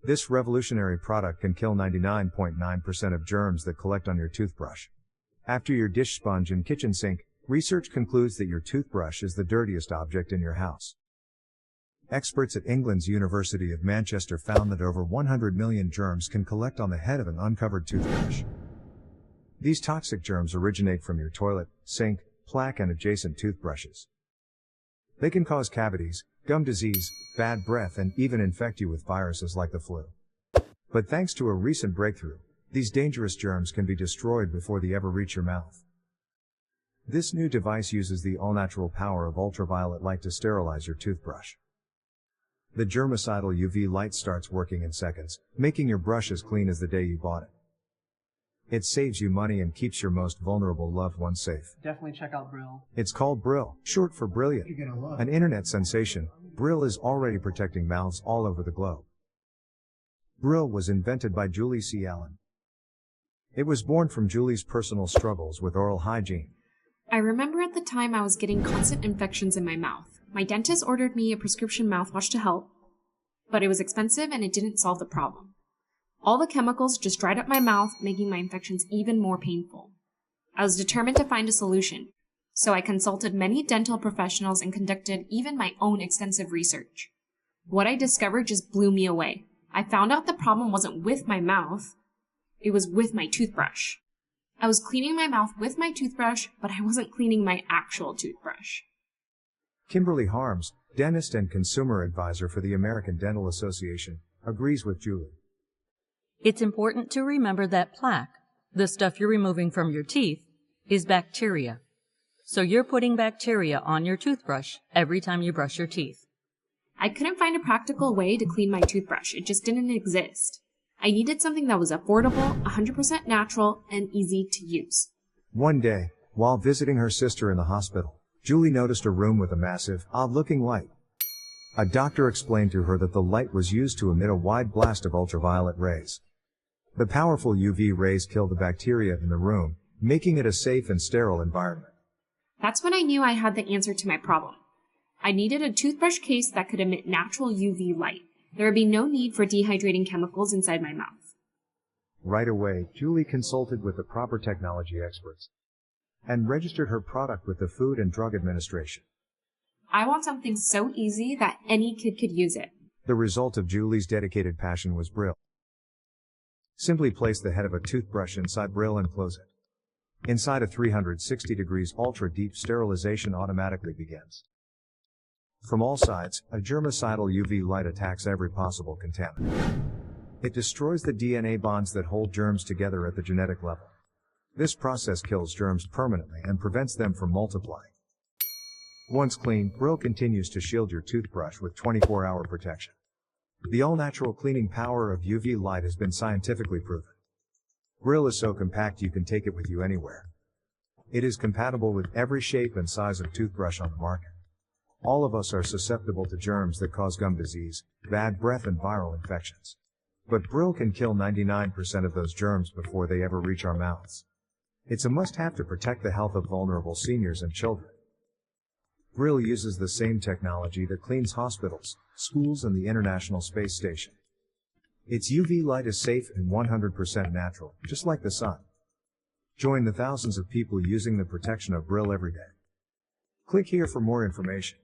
This revolutionary product can kill 99.9% of germs that collect on your toothbrush. After your dish sponge and kitchen sink, research concludes that your toothbrush is the dirtiest object in your house. Experts at England's University of Manchester found that over 100 million germs can collect on the head of an uncovered toothbrush. These toxic germs originate from your toilet, sink, plaque and adjacent toothbrushes. They can cause cavities, gum disease, bad breath and even infect you with viruses like the flu. But thanks to a recent breakthrough, these dangerous germs can be destroyed before they ever reach your mouth. This new device uses the all-natural power of ultraviolet light to sterilize your toothbrush. The germicidal UV light starts working in seconds, making your brush as clean as the day you bought it. It saves you money and keeps your most vulnerable loved ones safe. Definitely check out Bril. It's called Bril, short for brilliant. An internet sensation, Bril is already protecting mouths all over the globe. Bril was invented by Julie C. Allen. It was born from Julie's personal struggles with oral hygiene. I remember at the time I was getting constant infections in my mouth. My dentist ordered me a prescription mouthwash to help, but it was expensive and it didn't solve the problem. All the chemicals just dried up my mouth, making my infections even more painful. I was determined to find a solution, so I consulted many dental professionals and conducted even my own extensive research. What I discovered just blew me away. I found out the problem wasn't with my mouth, it was with my toothbrush. I was cleaning my mouth with my toothbrush, but I wasn't cleaning my actual toothbrush. Kimberly Harms, dentist and consumer advisor for the American Dental Association, agrees with Julie. It's important to remember that plaque, the stuff you're removing from your teeth, is bacteria. So you're putting bacteria on your toothbrush every time you brush your teeth. I couldn't find a practical way to clean my toothbrush. It just didn't exist. I needed something that was affordable, 100% natural, and easy to use. One day, while visiting her sister in the hospital, Julie noticed a room with a massive, odd-looking light. A doctor explained to her that the light was used to emit a wide blast of ultraviolet rays. The powerful UV rays kill the bacteria in the room, making it a safe and sterile environment. That's when I knew I had the answer to my problem. I needed a toothbrush case that could emit natural UV light. There would be no need for dehydrating chemicals inside my mouth. Right away, Julie consulted with the proper technology experts and registered her product with the Food and Drug Administration. I want something so easy that any kid could use it. The result of Julie's dedicated passion was Bril. Simply place the head of a toothbrush inside Bril and close it. Inside a 360 degrees ultra-deep sterilization automatically begins. From all sides, a germicidal UV light attacks every possible contaminant. It destroys the DNA bonds that hold germs together at the genetic level. This process kills germs permanently and prevents them from multiplying. Once clean, Bril continues to shield your toothbrush with 24-hour protection. The all-natural cleaning power of UV light has been scientifically proven. Bril is so compact you can take it with you anywhere. It is compatible with every shape and size of toothbrush on the market. All of us are susceptible to germs that cause gum disease, bad breath and viral infections. But Bril can kill 99% of those germs before they ever reach our mouths. It's a must-have to protect the health of vulnerable seniors and children. Bril uses the same technology that cleans hospitals, schools and the International Space Station. Its UV light is safe and 100% natural, just like the sun. Join the thousands of people using the protection of Bril every day. Click here for more information.